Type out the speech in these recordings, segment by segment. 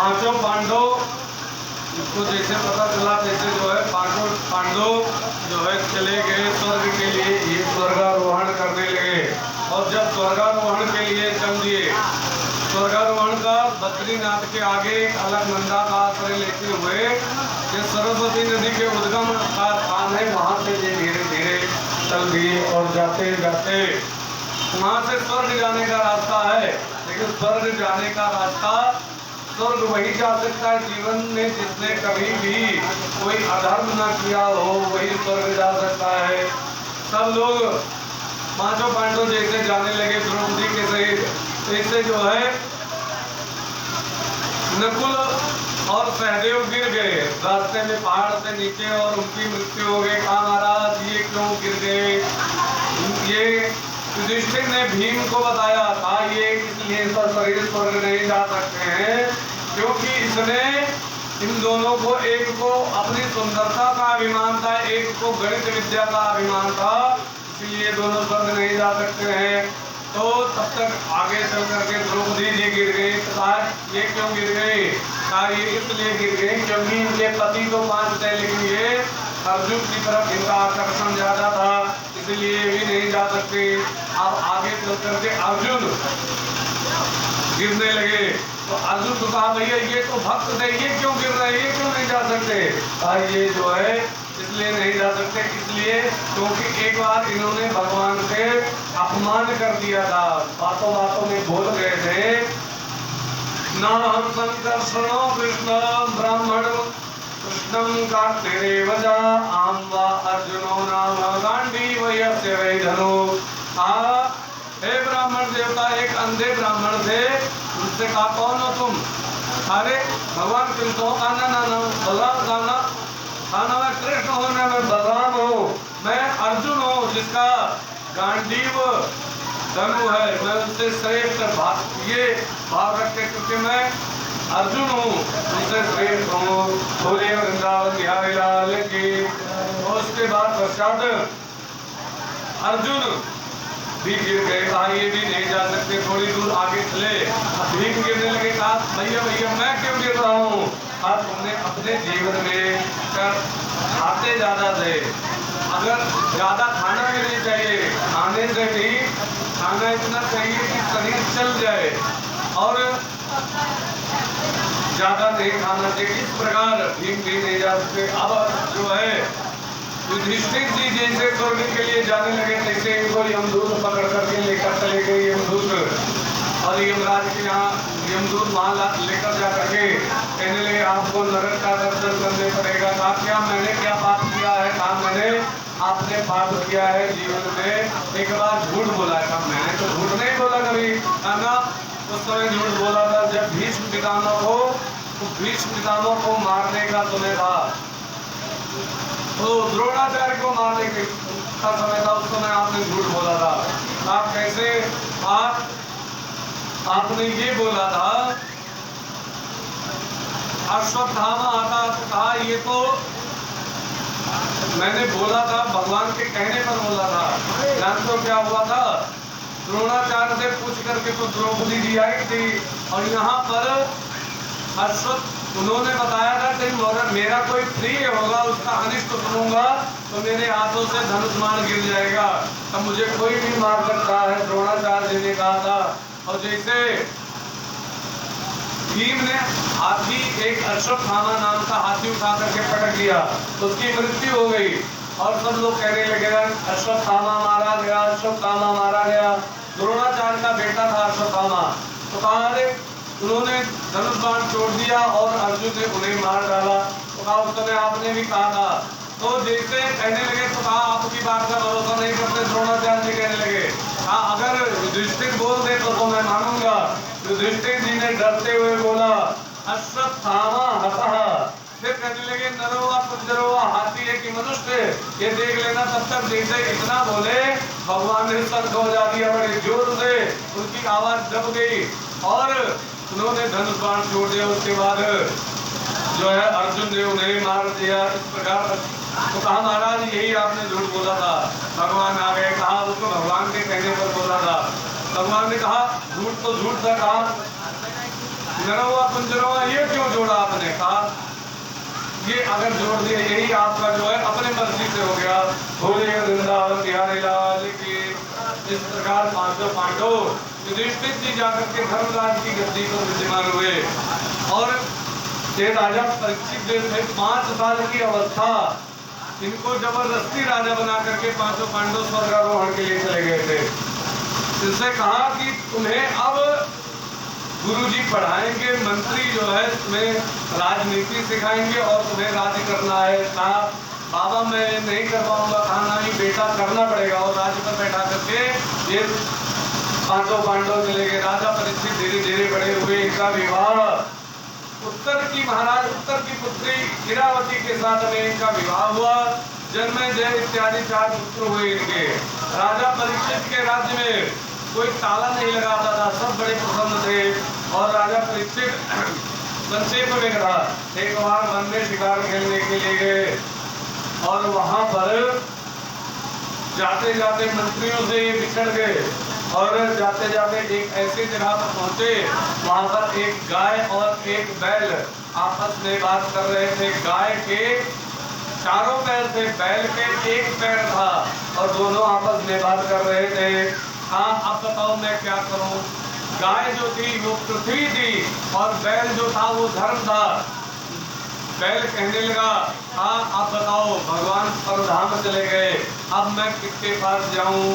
पांचों पांडव इसको जैसे पता चला तैसे जो है पांडव जो है चले गए स्वर्ग के लिए, ये स्वर्गारोहण करने लगे। और जब स्वर्गारोहण के लिए चल दिए, स्वर्गारोहण का बद्रीनाथ के आगे एक अलकनंदा का आश्रय लेते हुए ये सरस्वती नदी के उद्गम का स्थान है, वहां से ये धीरे धीरे चल दिए और जाते जाते वहां से स्वर्ग जाने का रास्ता है। लेकिन स्वर्ग जाने का रास्ता स्वर्ग वही जा सकता है जीवन में जिसने कभी भी कोई अधर्म न किया हो, वही स्वर्ग जा सकता है। सब लोग पांचों पांडव जैसे जाने लगे द्रौपदी के सहित, ऐसे जो है नकुल और सहदेव गिर गए रास्ते में पहाड़ से नीचे और उनकी मृत्यु हो गई। कहा महाराज ये क्यों गिर गए? ये युधिष्ठिर ने भीम को बताया था ये इसलिए शरीर स्वर्ग नहीं जा सकते हैं क्योंकि इसने इन दोनों को, एक को अपनी सुंदरता का अभिमान था, एक को गणित विद्या का अभिमान था, इसलिए दोनों स्वर्ग नहीं जा सकते हैं। तो तब तक आगे चल करके द्रौपदी जी गिर गई। कहा ये क्यों गिर गई? कहा ये इसलिए गिर गई क्योंकि इनके पति तो 5 थे लेकिन ये अर्जुन की तरफ इनका आकर्षण ज्यादा था, इसलिए भी नहीं जा सकते। अब आगे चल करके अर्जुन गिरने लगे तो अर्जुन को कहा भैया ये तो भक्त थे, ये क्यों गिर रहे, ये क्यों नहीं जा सकते? कहा ये जो है इसलिए नहीं जा सकते इसलिए क्योंकि एक बार इन्होंने भगवान से अपमान कर दिया था, बातों बातों में बोल गए थे ना हम संकर्षणो कृष्ण ब्राह्मण कृष्णम कार्तिरेव च आम वा अर्जुनो नाम गांडीव यस्य वै धनु। हे ब्राह्मण देवता, एक अंधे ब्राह्मण थे, उनसे कहा कौन हो तुम? अरे भगवान कृष्ण हो। कहना ना बलराम, कहना मैं कृष्ण हूँ, ना मैं बलराम हूँ, मैं अर्जुन हूँ जिसका गांडीव धनु है, मैं उससे श्रेष्ठ भाव रख के क्योंकि मैं अर्जुन हूँ उससे श्रेष्ठ हूँ। बोले वृंदावन बिहारी लाल की। और उसके बाद पश्चात अर्जुन भी गिर गए। कहा ये भी नहीं जा सकते, थोड़ी दूर आगे चले भीम गिरने लगे। कहा भैया भैया मैं क्यों गिर रहा हूँ? आज तुमने अपने जीवन में खाते ज्यादा थे, अगर ज्यादा खाना भी नहीं चाहिए, खाने से भी खाना इतना चाहिए कि शरीर चल जाए और ज्यादा नहीं खाना चाहिए। इस प्रकार भीम भी नहीं जा सकते। अब जो है युधिष्ठिर जी जैसे स्वर्ग के लिए जाने लगे तैसे इनको यमदूत पकड़ करके लेकर चले गए यमदूत, और यमराज के यहाँ यमदूत वहाँ लेकर जा करके कहने लगे आपको नरक का दर्शन करने पड़ेगा। कहा क्या मैंने क्या पाप किया है? कहा मैंने आपने पाप किया है जीवन में एक बार झूठ बोला है। कहा मैंने तो झूठ नहीं बोला कभी। कहना उस समय झूठ बोला था जब भीष्म पितामह को मारने का समय था, तो द्रोणाचार्य को मारने का समय था, उस समय आपने झूठ बोला था। आप कैसे? आपने ये बोला था अश्वत्थामा आता, तो कहा ये तो मैंने बोला था भगवान के कहने पर बोला था। जानते हो क्या हुआ था? द्रोणाचार्य से पूछ करके तो द्रौपदी जी आई थी और यहाँ पर उन्होंने बताया था कि मेरा कोई प्रिय होगा उसका अनिष्ट सुनूंगा तो मेरे हाथों से धनुष्मान गिर जाएगा, तब मुझे कोई भी मार सकता है, द्रोणाचार्य जी ने कहा था। और जैसे भीम ने हाथी, एक अश्वत्थामा नाम का हाथी उठा करके पटक दिया, उसकी मृत्यु हो गई और सब लोग कहने लगे अश्वत्थामा मारा गया, अश्वत्थामा मारा गया। द्रोणाचार्य का बेटा था अश्वत्थामा, तो कहा उन्होंने धनुष बाण छोड़ दिया और अर्जुन ने उन्हें मार डाला। तो कहा उस समय आपने भी कहा था। तो जैसे कहने लगे तो कहा आपकी बात का भरोसा नहीं करते। द्रोणाचार्य जी कहने लगे हाँ अगर युधिष्ठिर बोल दे तो मैं मानूंगा। युधिष्ठिर जी ने डरते हुए बोला अश्वत्थामा हतः। फिर कहने लगे नरोवा कुंजरोवा, हाथी है कि मनुष्य, ये देख लेना। तब तक जैसे इतना बोले भगवान ने शंख बजा दिया बड़े जोर से, उनकी आवाज दब गई और उन्होंने धनुष बाण छोड़ दिया। उसके बाद जो है अर्जुन ने उन्हें मार दिया। इस प्रकार तो कहा महाराज यही आपने झूठ बोला था। भगवान आ गए, कहा उसको भगवान के कहने पर बोला था। भगवान ने कहा झूठ तो झूठ था, कहा नरवा कुंजरवा ये क्यों जोड़ा आपने? कहा ये अगर जोड़ दिया यही आपका जो है अपने मर्जी से हो गया। बोलिए वृंदावन बिहारी लाल की। इस प्रकार पांचों पांडव युधिष्ठिर जी जाकर के धर्मराज की गद्दी पर विद्यमान हुए और ये राजा परीक्षित जो थे 5 साल की अवस्था, इनको जबरदस्ती राजा बना करके पांचों पांडव स्वर्गारोहण के लिए चले गए थे। इनसे कहा कि तुम्हें अब गुरुजी पढ़ाएंगे, मंत्री जो है तुम्हें राजनीति सिखाएंगे और तुम्हें राज्य करना है। कहा बाबा मैं नहीं कर पाऊंगा। कहा नहीं बेटा करना पड़ेगा। और राज्य पर बैठा करके ये पांचों पांडव चले गए। राजा परीक्षित धीरे धीरे बड़े हुए। इनका विवाह उत्तर की पुत्री इरावती के साथ में इनका विवाह हुआ। जन्मेजय इत्यादि 4 पुत्र हुए इनके। राजा परीक्षित के राज्य में कोई ताला नहीं लगाता था, सब बड़े प्रसन्न थे। और राजा परीक्षित संक्षेप में कहा एक बार वन में शिकार खेलने के लिए गए और वहां पर जाते जाते मंत्रियों से ये बिछड़ गए और जाते जाते एक ऐसी जगह पर पहुंचे, वहां पर एक गाय और एक बैल आपस में बात कर रहे थे। गाय के 4 पैर थे, बैल के 1 पैर था और दोनों आपस में बात कर रहे थे। हाँ अब बताओ मैं क्या करूं? गाय जो थी वो पृथ्वी थी और बैल जो था वो धर्म था। बैल कहने लगा हाँ आप बताओ, भगवान परधाम चले गए, अब मैं किसके पास जाऊं?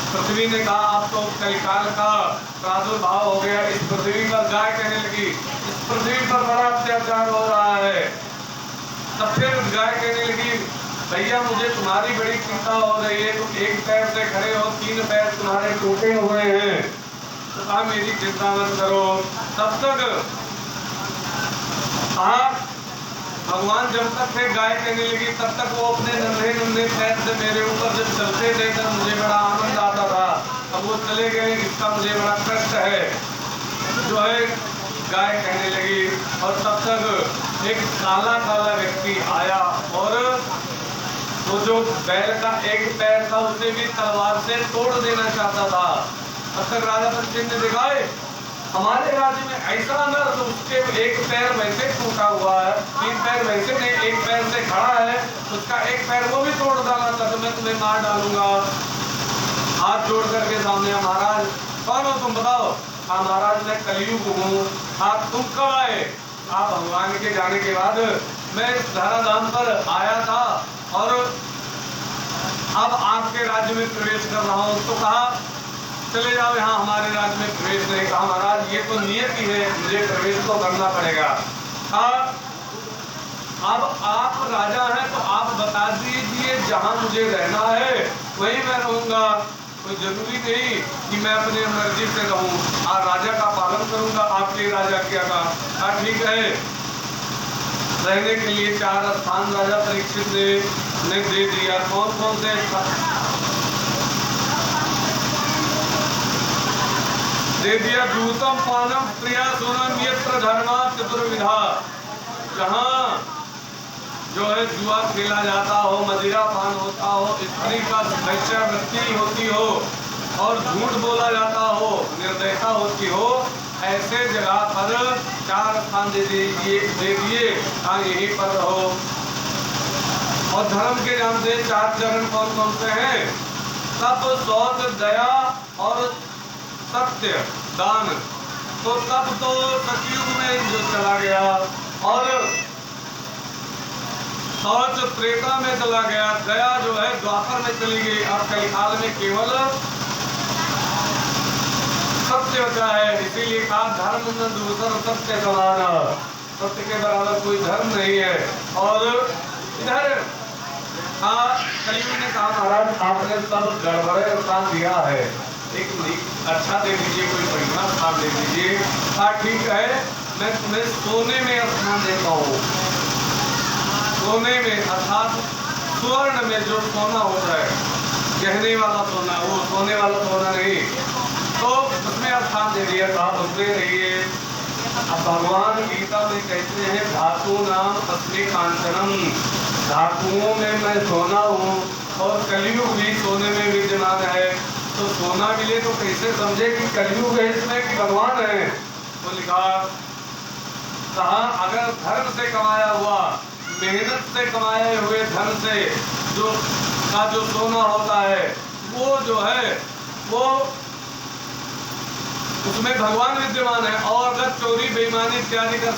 पृथ्वी ने कहा अब तो कलिकाल का प्रादुर्भाव हो गया इस पृथ्वी पर। गाय कहने लगी इस पृथ्वी पर बड़ा अत्याचार हो रहा है। तब फिर गाय कहने लगी भैया मुझे तुम्हारी बड़ी चिंता हो रही है, तुम 1 पैर से खड़े हो, 3 पैर तुम्हारे टूटे हुए हैं। तो कहा मेरी चिंता मत करो। तब तक आप भगवान जब तक थे, गाय कहने लगी तब तक वो अपने नन्हे नन्हे पैर से मेरे ऊपर जब चलते थे तब मुझे बड़ा आनंद आता था। अब वो चले गए, इसका मुझे बड़ा कष्ट है जो है, गाय कहने लगी। और तब तक एक काला काला व्यक्ति आया और वो जो बैल का 1 पैर था उसे भी तलवार से तोड़ देना चाहता था। तब तक राजा परीक्षित ने देखा हमारे राज्य में ऐसा नर तो उसके 1 पैर वैसे टूटा हुआ है, 3 पैर वैसे नहीं, 1 पैर से खड़ा है, उसका 1 पैर वो भी तोड़ डाला था तो मैं तुम्हें मार डालूंगा। हाथ जोड़ करके सामने महाराज कौन हो तुम बताओ? हाँ महाराज मैं कलयुग हूँ। आप तुम कब आए? आप भगवान के जाने के बाद मैं इस धराधाम पर आया था और अब आपके राज्य में प्रवेश कर रहा हूँ। तो कहा चले जाओ, यहाँ हमारे राज्य में प्रवेश नहीं। कहा महाराज ये तो नियति है, मुझे प्रवेश तो करना पड़ेगा। अब आप राजा हैं तो आप बता दीजिए जहाँ मुझे रहना है वहीं मैं रहूंगा, कोई जरूरी नहीं कि मैं अपने मर्जी से रहूं। राजा का पालन करूंगा, आपके राजा क्या कहा ठीक है। रहने के लिए 4 स्थान राजा परीक्षित ने दे दिया। कौन कौन से? दे दिया दूतम पानम प्रिया सोनम यत्र धर्मा चतुर्विधा। जहाँ जो है जुआ खेला जाता हो, मदिरा पान होता हो, स्त्री का वैश्यावृत्ति होती हो और झूठ बोला जाता हो, निर्दयता होती हो, ऐसे जगह पर 4 स्थान दे दिए यहीं पर रहो। और धर्म के नाम से 4 चरण कौन कौन से हैं? तप, शौच, दया और सत्य, दान। तो तब तो सतयुग में जो चला गया और शौच त्रेता में चला गया, दया जो है द्वापर में चली गई। अब कलिकाल में केवल सत्य बचा है। इसीलिए कहा धर्म न दूसर सत्य समान, सत्य के बराबर कोई धर्म नहीं है। और इधर कलयुग ने कहा महाराज आपने सब गड़बड़े स्थान दिया है, एक अच्छा दे दीजिए, कोई बढ़िया स्थान दे दीजिए। ठीक है मैं तुम्हें सोने में स्थान देता हूँ। सोने में अर्थात स्वर्ण में जो सोना होता है, गहने वाला सोना, वो सोने वाला सोना नहीं, तो उसमें स्थान दे दिया। कहा उसमें रहिए। अब भगवान गीता में कहते हैं धातु नाम अस्मि कांचनम, धातुओं में मैं सोना हूँ और कलयुग भी सोने में विद्यमान है। तो सोना मिले तो कैसे समझे कि कलयुग है इसमें कि भगवान है? तो लिखा कहा अगर धर्म से कमाया हुआ, मेहनत से कमाए हुए धन से जो सोना होता है वो जो है वो उसमें भगवान विद्यमान है, और अगर चोरी बेईमानी इत्यादि कर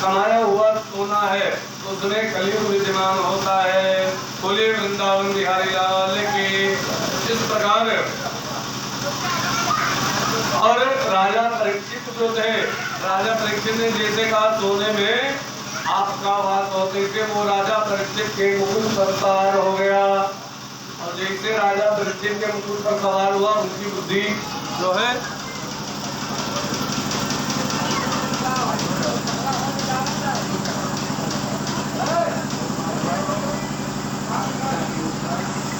कमाया हुआ सोना है तो उसमें कलयुग विद्यमान होता है। बोले वृंदावन बिहारी लाल की। इस प्रकार और राजा परीक्षित जो थे, राजा परीक्षित ने जैसे कहा सोने में आपका वास होते थे, वो राजा परीक्षित के मुकुट पर सवार हो गया, और जैसे राजा परीक्षित के मुकुट पर सवार हुआ उनकी बुद्धि जो है